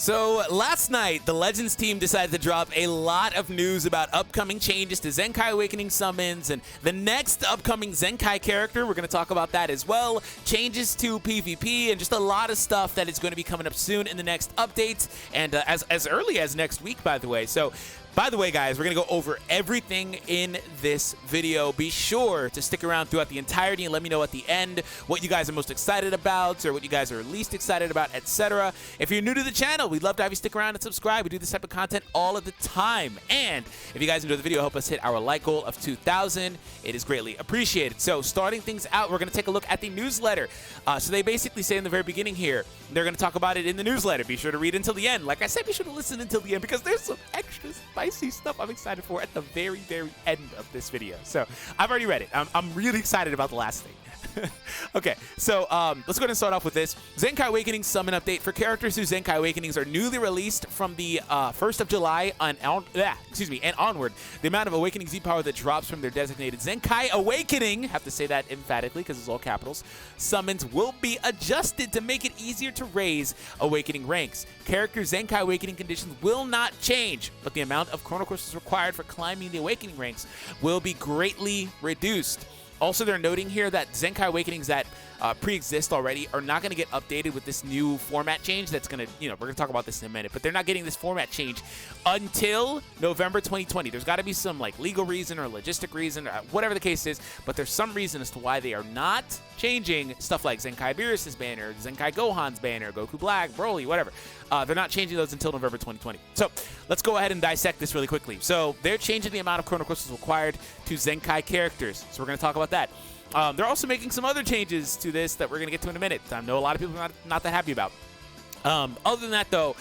So last night, the Legends team decided to drop a lot of news about upcoming changes to Zenkai Awakening Summons and the next upcoming Zenkai character. We're going to talk about that as well. Changes to PvP and just a lot of stuff that is going to be coming up soon in the next updates and as early as next week, by the way. So, by the way, guys, we're going to go over everything in this video. Be sure to stick around throughout the entirety and let me know at the end what you guys are most excited about or what you guys are least excited about, etc. If you're new to the channel, we'd love to have you stick around and subscribe. We do this type of content all of the time. And if you guys enjoy the video, help us hit our like goal of 2,000. It is greatly appreciated. So starting things out, we're going to take a look at the newsletter. So they basically say in the very beginning here, they're going to talk about it in the newsletter. Be sure to read until the end. Like I said, be sure to listen until the end because there's some extra spicy stuff I'm excited for at the very, very end of this video. So I've already read it. I'm really excited about the last thing. Okay, so let's go ahead and start off with this. Zenkai Awakening Summon Update for characters whose Zenkai Awakenings are newly released from the 1st of July and onward. The amount of Awakening Z power that drops from their designated Zenkai Awakening, have to say that emphatically because it's all capitals, summons will be adjusted to make it easier to raise Awakening ranks. Characters' Zenkai Awakening conditions will not change, but the amount of Chrono Crystals required for climbing the Awakening ranks will be greatly reduced. Also, they're noting here that Zenkai Awakenings that pre-exist already are not going to get updated with this new format change that's going to, we're going to talk about this in a minute, but they're not getting this format change until November 2020. There's got to be some legal reason or logistic reason, or whatever the case is, but there's some reason as to why they are not changing stuff like Zenkai Beerus' banner, Zenkai Gohan's banner, Goku Black, Broly, whatever. They're not changing those until November 2020. So let's go ahead and dissect this really quickly. So they're changing the amount of Chrono Crystals required to Zenkai characters. So we're going to talk about that. They're also making some other changes to this that we're going to get to in a minute. I know a lot of people are not that happy about. Other than that, though,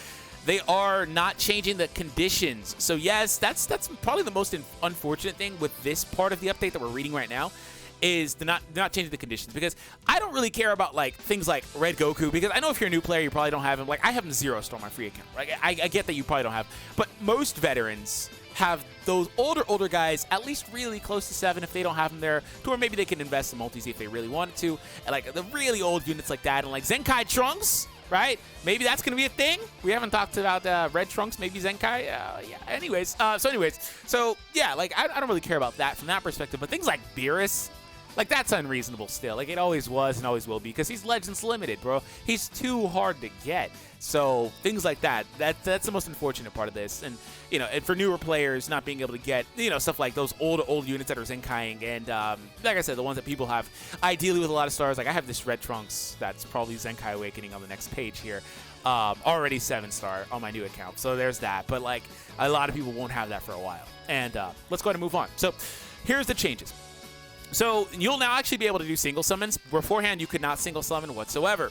they are not changing the conditions. So yes, that's probably the most unfortunate thing with this part of the update that we're reading right now. Is they're not changing the conditions, because I don't really care about things like Red Goku, because I know if you're a new player you probably don't have him. I have him 0-star on my free account. I get that you probably don't have, but most veterans have those older guys at least really close to 7 if they don't have them there, to where maybe they can invest in multis if they really wanted to, and the really old units like that, and Zenkai Trunks, right? Maybe that's gonna be a thing. We haven't talked about Red Trunks, maybe Zenkai. Yeah. Anyways, so yeah, I don't really care about that from that perspective. But things like Beerus, that's unreasonable still. It always was and always will be, because he's Legends Limited, bro. He's too hard to get. So things like that's the most unfortunate part of this. And and for newer players not being able to get stuff like those old units that are Zenkaiing, and like I said, the ones that people have ideally with a lot of stars. I have this Red Trunks that's probably Zenkai Awakening on the next page here. Already 7-star on my new account. So there's that. But a lot of people won't have that for a while. And let's go ahead and move on. So here's the changes. So you'll now actually be able to do single summons. Beforehand, you could not single summon whatsoever.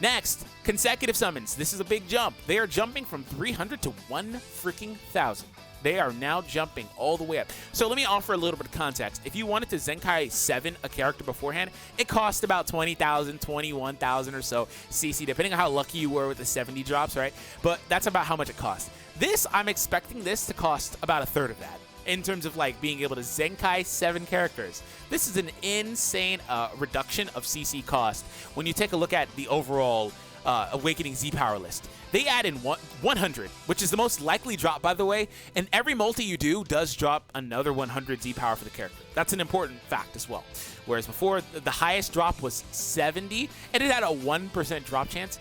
Next, consecutive summons. This is a big jump. They are jumping from 300 to 1,000. They are now jumping all the way up. So let me offer a little bit of context. If you wanted to Zenkai 7 a character beforehand, it cost about 20,000, 21,000 or so CC, depending on how lucky you were with the 70 drops, right? But that's about how much it costs. This, I'm expecting this to cost about 1/3 of that, in terms of being able to Zenkai 7 characters. This is an insane reduction of CC cost when you take a look at the overall Awakening Z power list. They add in 100, which is the most likely drop, by the way, and every multi you do does drop another 100 Z power for the character. That's an important fact as well. Whereas before, the highest drop was 70, and it had a 1% drop chance.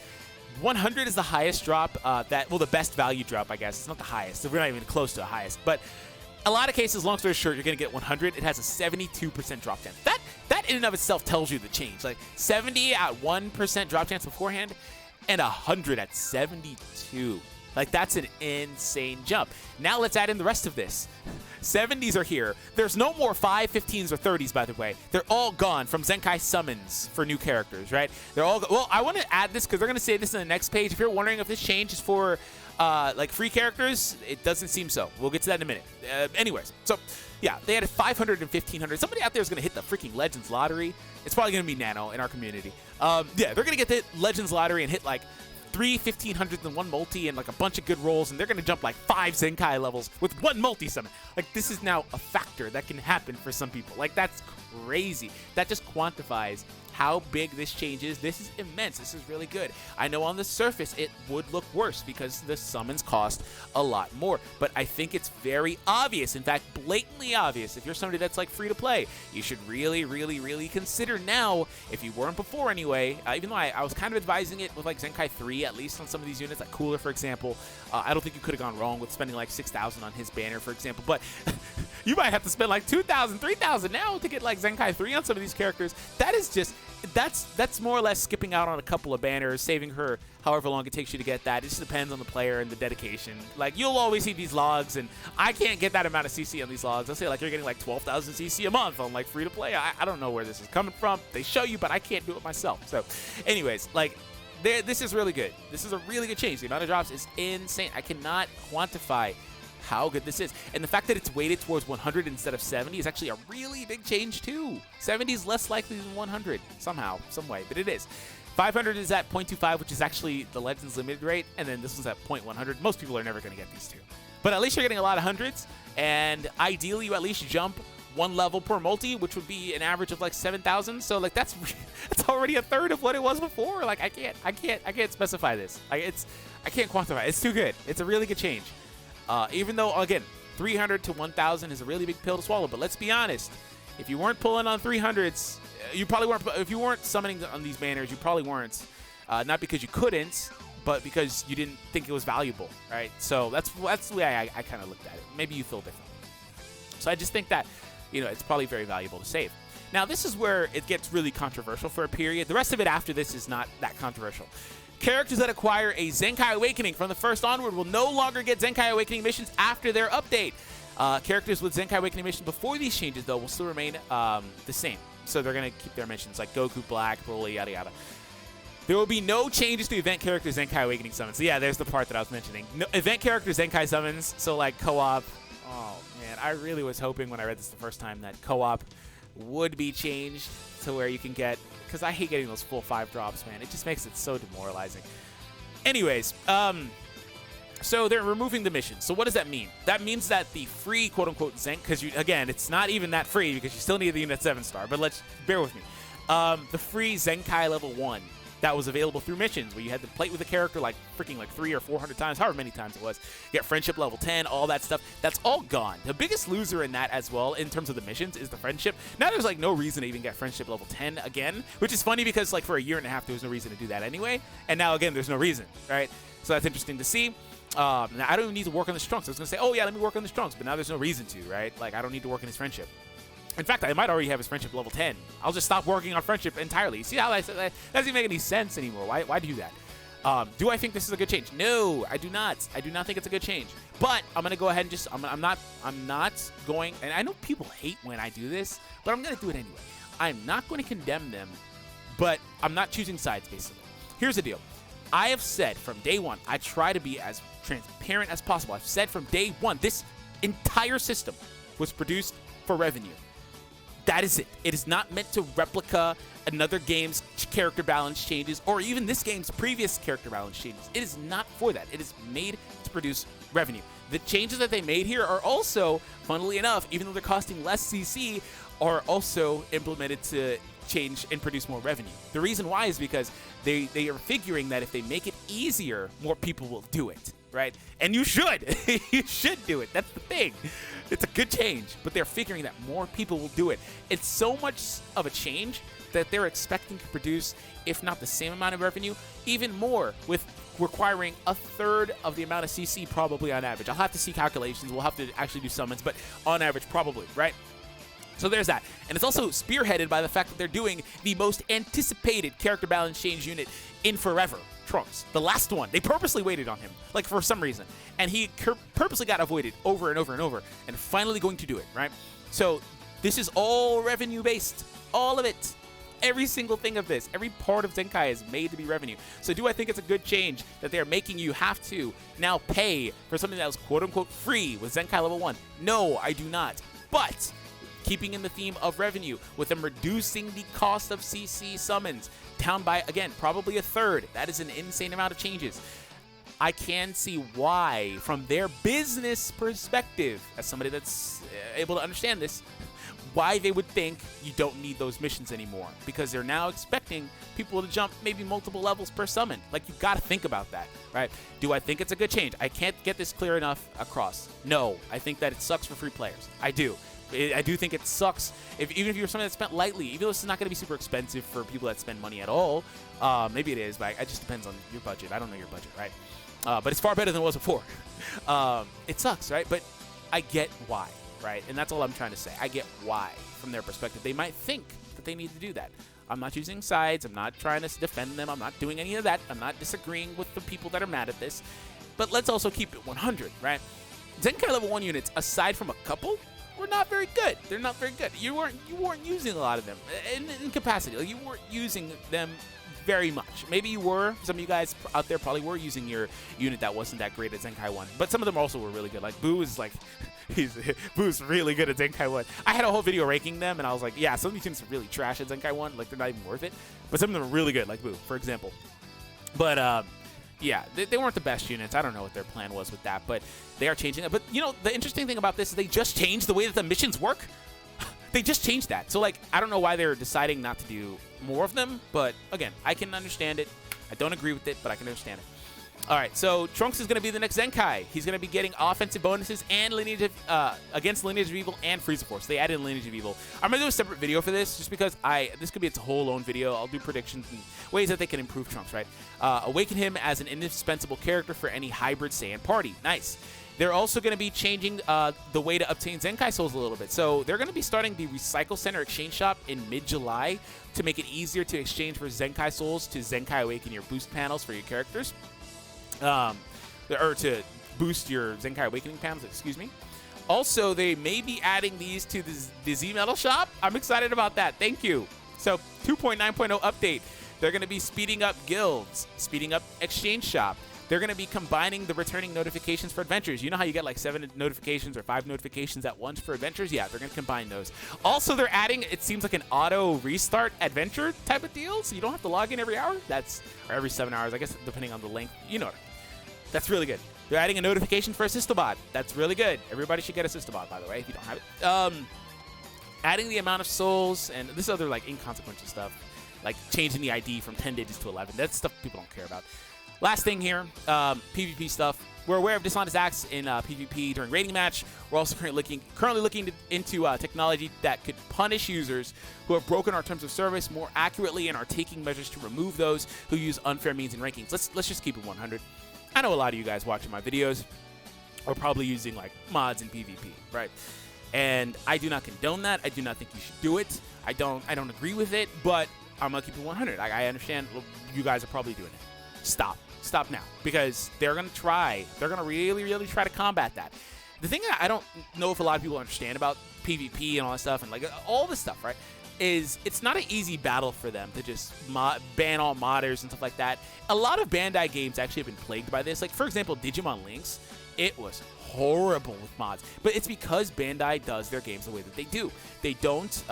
100 is the highest drop, the best value drop, I guess. It's not the highest, so we're not even close to the highest, but a lot of cases, long story short, you're going to get 100. It has a 72% drop chance. That in and of itself tells you the change. 70 at 1% drop chance beforehand, and 100 at 72. That's an insane jump. Now let's add in the rest of this. 70s are here. There's no more 5, 15s, or 30s, by the way. They're all gone from Zenkai Summons for new characters, right? They're all well, I want to add this because they're going to say this in the next page. If you're wondering if this change is for free characters, it doesn't seem so. We'll get to that in a minute. Anyways, so yeah, they added 500 and 1,500. Somebody out there is going to hit the freaking Legends Lottery. It's probably going to be Nano in our community. Yeah, they're going to get the Legends Lottery and hit 3 1,500s and 1 multi and a bunch of good rolls, and they're going to jump 5 Zenkai levels with 1 multi summon. This is now a factor that can happen for some people. That's crazy. That just quantifies how big this change is. This is immense. This is really good. I know on the surface it would look worse because the summons cost a lot more, but I think it's very obvious, in fact blatantly obvious. If you're somebody that's like free to play, you should really consider now, if you weren't before anyway, even though I was kind of advising it with like Zenkai 3 at least on some of these units, like Cooler for example. I don't think you could have gone wrong with spending like 6,000 on his banner for example, but you might have to spend like 2,000, 3,000 now to get like Zenkai 3 on some of these characters. That is just, that's more or less skipping out on a couple of banners, saving her however long it takes you to get that. It just depends on the player and the dedication. Like, you'll always see these logs, and I can't get that amount of CC on these logs. I'll say like you're getting like 12,000 CC a month on like free to play. I don't know where this is coming from. They show you, but I can't do it myself. So anyways, like, this is really good. This is a really good change. The amount of drops is insane. I cannot quantify how good this is. And the fact that it's weighted towards 100 instead of 70 is actually a really big change too. 70 is less likely than 100 somehow, some way, but it is. 500 is at 0.25, which is actually the Legends limited rate, and then this one's at 0.100. Most people are never going to get these two. But at least you're getting a lot of hundreds, and ideally you at least jump one level per multi, which would be an average of like 7,000. So like that's already a third of what it was before. Like I can't specify this. I can't quantify it. It's too good. It's a really good change. Even though, again, 300 to 1,000 is a really big pill to swallow. But let's be honest, if you weren't pulling on 300s, you probably weren't. If you weren't summoning on these banners, you probably weren't. Not because you couldn't, but because you didn't think it was valuable, right? So that's the way I kind of looked at it. Maybe you feel differently. So I just think that, you know, it's probably very valuable to save. Now, this is where it gets really controversial for a period. The rest of it after this is not that controversial. Characters that acquire a Zenkai Awakening from the 1st onward will no longer get Zenkai Awakening missions after their update. Characters with Zenkai Awakening missions before these changes, though, will still remain the same. So they're going to keep their missions, like Goku, Black, Broly, yada yada. There will be no changes to event character Zenkai Awakening Summons. So yeah, there's the part that I was mentioning. No, event character Zenkai Summons, so like co-op. Oh, man, I really was hoping when I read this the first time that co-op would be changed to where you can get, because I hate getting those full 5 drops, man. It just makes it so demoralizing. Anyways, so they're removing the mission. So what does that mean? That means that the free quote-unquote Zenk, because again, it's not even that free because you still need the unit 7-star, but let's bear with me. The free Zenkai level 1 that was available through missions where you had to play with a character like freaking like 300 or 400 times, however many times it was. Get friendship level 10, all that stuff. That's all gone. The biggest loser in that as well, in terms of the missions, is the friendship. Now there's like no reason to even get friendship level 10 again, which is funny because like for a year and a half there was no reason to do that anyway, and now again there's no reason, right? So that's interesting to see. Now I don't even need to work on this Trunks. I was gonna say, oh yeah, let me work on this Trunks, but now there's no reason to, right? Like I don't need to work on his friendship. In fact, I might already have his friendship level 10. I'll just stop working on friendship entirely. See how that doesn't even make any sense anymore. Why do that? Do I think this is a good change? No, I do not. I do not think it's a good change. But I'm gonna go ahead and just I'm not going. And I know people hate when I do this, but I'm gonna do it anyway. I'm not going to condemn them, but I'm not choosing sides. Basically, here's the deal. I have said from day one, I try to be as transparent as possible. I've said from day one, this entire system was produced for revenue. That is it. It is not meant to replica another game's character balance changes or even this game's previous character balance changes. It is not for that. It is made to produce revenue. The changes that they made here are also, funnily enough, even though they're costing less CC, are also implemented to change and produce more revenue. The reason why is because they are figuring that if they make it easier, more people will do it, right? And you should. You should do it. That's the thing. It's a good change, but they're figuring that more people will do it. It's so much of a change that they're expecting to produce, if not the same amount of revenue, even more, with requiring a third of the amount of CC probably on average. I'll have to see calculations. We'll have to actually do summons, but on average, probably, right? So there's that. And it's also spearheaded by the fact that they're doing the most anticipated character balance change unit in forever, Trunks. The last one. They purposely waited on him, like for some reason. And he purposely got avoided over and over and over, and finally going to do it, right? So this is all revenue-based. All of it. Every single thing of this, every part of Zenkai is made to be revenue. So do I think it's a good change that they're making you have to now pay for something that was quote-unquote free with Zenkai level 1? No, I do not. But keeping in the theme of revenue, with them reducing the cost of CC summons down by, again, probably a third. That is an insane amount of changes. I can see why, from their business perspective, as somebody that's able to understand this, why they would think you don't need those missions anymore, because they're now expecting people to jump maybe multiple levels per summon. Like, you got to think about that, right? Do I think it's a good change? I can't get this clear enough across. No, I think that it sucks for free players. I do. I do think it sucks, even if you're someone that spent lightly, even though this is not going to be super expensive for people that spend money at all. Maybe it is, but it just depends on your budget. I don't know your budget, right? But it's far better than it was before. It sucks, right? But I get why, right? And that's all I'm trying to say. I get why, from their perspective. They might think that they need to do that. I'm not choosing sides. I'm not trying to defend them. I'm not doing any of that. I'm not disagreeing with the people that are mad at this. But let's also keep it 100, right? Zenkai level 1 units, aside from a couple, were not very good. They're not very good. You weren't using a lot of them in capacity. Like, you weren't using them very much. Maybe you were. Some of you guys out there probably were using your unit that wasn't that great at Zenkai 1. But some of them also were really good. Like Boo is like, Boo's really good at Zenkai 1. I had a whole video ranking them, and I was like, yeah, some of these units are really trash at Zenkai 1. Like, they're not even worth it. But some of them are really good, like Boo, for example. But yeah, they weren't the best units. I don't know what their plan was with that, but they are changing it. But, you know, the interesting thing about this is they just changed the way that the missions work. They just changed that. So, like, I don't know why they're deciding not to do more of them, but, again, I can understand it. I don't agree with it, but I can understand it. All right, so Trunks is going to be the next Zenkai. He's going to be getting offensive bonuses and lineage against Lineage of Evil and Frieza Force. They added Lineage of Evil. I'm going to do a separate video for this just because this could be its whole own video. I'll do predictions and ways that they can improve Trunks, right? Awaken him as an indispensable character for any hybrid Saiyan party. Nice. They're also going to be changing the way to obtain Zenkai Souls a little bit. So they're going to be starting the Recycle Center Exchange Shop in mid-July to make it easier to exchange for Zenkai Souls to Zenkai Awaken your boost panels for your characters. Or to boost your Zenkai Awakening panels, excuse me. Also, they may be adding these to the Z Metal Shop. I'm excited about that. Thank you. So 2.9.0 update. They're going to be speeding up guilds, speeding up Exchange Shop. They're going to be combining the returning notifications for adventures. You know how you get like 7 notifications or 5 notifications at once for adventures? Yeah, they're going to combine those. Also, they're adding, it seems like an auto restart adventure type of deal, so you don't have to log in every hour. Or every 7 hours, I guess, depending on the length. You know what I mean. That's really good. They're adding a notification for Assistobot. That's really good. Everybody should get Assistobot, by the way, if you don't have it. Adding the amount of souls and this other like inconsequential stuff, like changing the ID from 10 digits to 11. That's stuff people don't care about. Last thing here, PvP stuff. We're aware of dishonest acts in PvP during raiding match. We're also currently looking into technology that could punish users who have broken our terms of service more accurately and are taking measures to remove those who use unfair means and rankings. Let's just keep it 100. I know a lot of you guys watching my videos are probably using like mods in PvP, right? And I do not condone that. I do not think you should do it. I don't agree with it, but I'm gonna keep it 100. I understand you guys are probably doing it. Stop now, because they're gonna really try to combat that. The thing that I don't know if a lot of people understand about PvP and all that stuff and like all this stuff, right, is it's not an easy battle for them to just ban all modders and stuff like that. A lot of Bandai games actually have been plagued by this. Like, for example, Digimon Lynx, it was horrible with mods, but it's because Bandai does their games the way that they do. They don't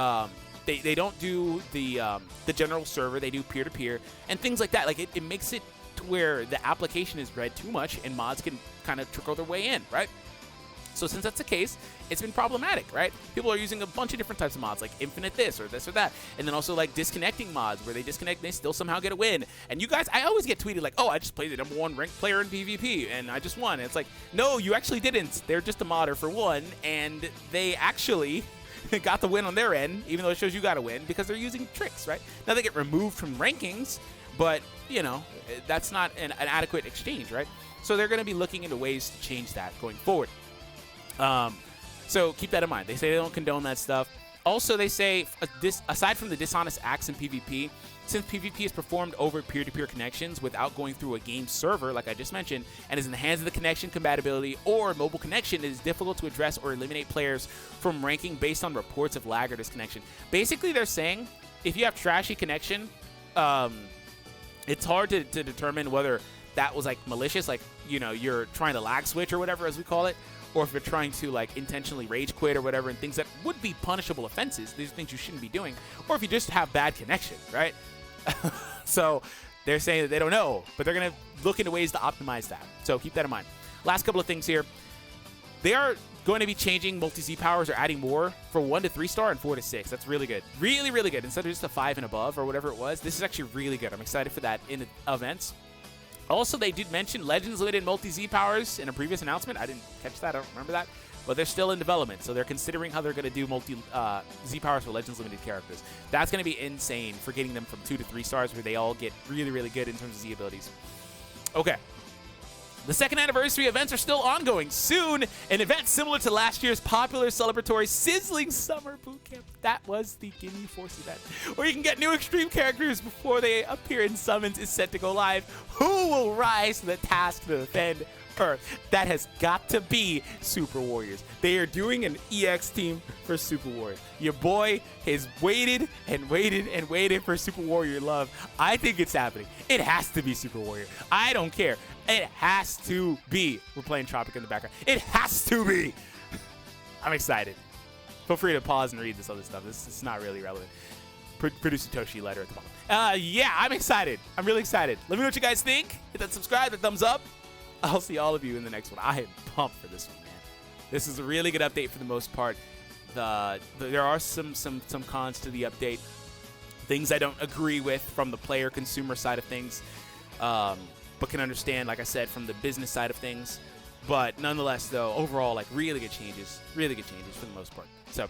they don't do the general server. They do peer-to-peer and things like that. Like, it makes it to where the application is read too much and mods can kind of trickle their way in, right? So since that's the case, it's been problematic, right? People are using a bunch of different types of mods, like infinite this or that. And then also like disconnecting mods where they disconnect and they still somehow get a win. And you guys, I always get tweeted like, oh, I just played the #1 ranked player in PvP and I just won. And it's like, no, you actually didn't. They're just a modder for one. And they actually got the win on their end, even though it shows you got a win, because they're using tricks, right? Now they get removed from rankings, but, you know, that's not an adequate exchange, right? So they're going to be looking into ways to change that going forward. So keep that in mind. They say they don't condone that stuff. Also, they say, aside from the dishonest acts in PvP, since PvP is performed over peer-to-peer connections without going through a game server, like I just mentioned, and is in the hands of the connection compatibility or mobile connection, it is difficult to address or eliminate players from ranking based on reports of lag or disconnection. Basically, they're saying if you have trashy connection, it's hard to determine whether that was like malicious, like, you know, you're trying to lag switch or whatever, as we call it, or if you're trying to like intentionally rage quit or whatever, and things that would be punishable offenses. These are things you shouldn't be doing, or if you just have bad connection, right? So they're saying that they don't know, but they're going to look into ways to optimize that. So keep that in mind. Last couple of things here. they are going to be changing multi-Z powers or adding more for 1 to 3 star and 4 to 6. That's really good. Really, really good. Instead of just a 5 and above or whatever it was, this is actually really good. I'm excited for that in the events. Also, they did mention Legends Limited multi-Z powers in a previous announcement. I didn't catch that. I don't remember that. But they're still in development, so they're considering how they're going to do multi-Z powers for Legends Limited characters. That's going to be insane for getting them from 2 to 3 stars where they all get really, really good in terms of Z abilities. Okay. The second anniversary events are still ongoing. Soon, an event similar to last year's popular celebratory Sizzling Summer Bootcamp. That was the Gimme Force event, where you can get new extreme characters before they appear in summons, is set to go live. Who will rise to the task to defend Earth? That has got to be Super Warriors. They are doing an EX team for Super Warriors. Your boy has waited and waited and waited for Super Warrior love. I think it's happening. It has to be Super Warrior. I don't care. It has to be. We're playing Tropic in the background. It has to be. I'm excited. Feel free to pause and read this other stuff. This is not really relevant. Producer Toshi letter at the bottom. Yeah, I'm excited. I'm really excited. Let me know what you guys think. Hit that subscribe, that thumbs up. I'll see all of you in the next one. I am pumped for this one, man. This is a really good update for the most part. There are some cons to the update. Things I don't agree with from the player consumer side of things. But can understand, like I said, from the business side of things. But nonetheless, though, overall, like really good changes for the most part. So,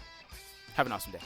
have an awesome day.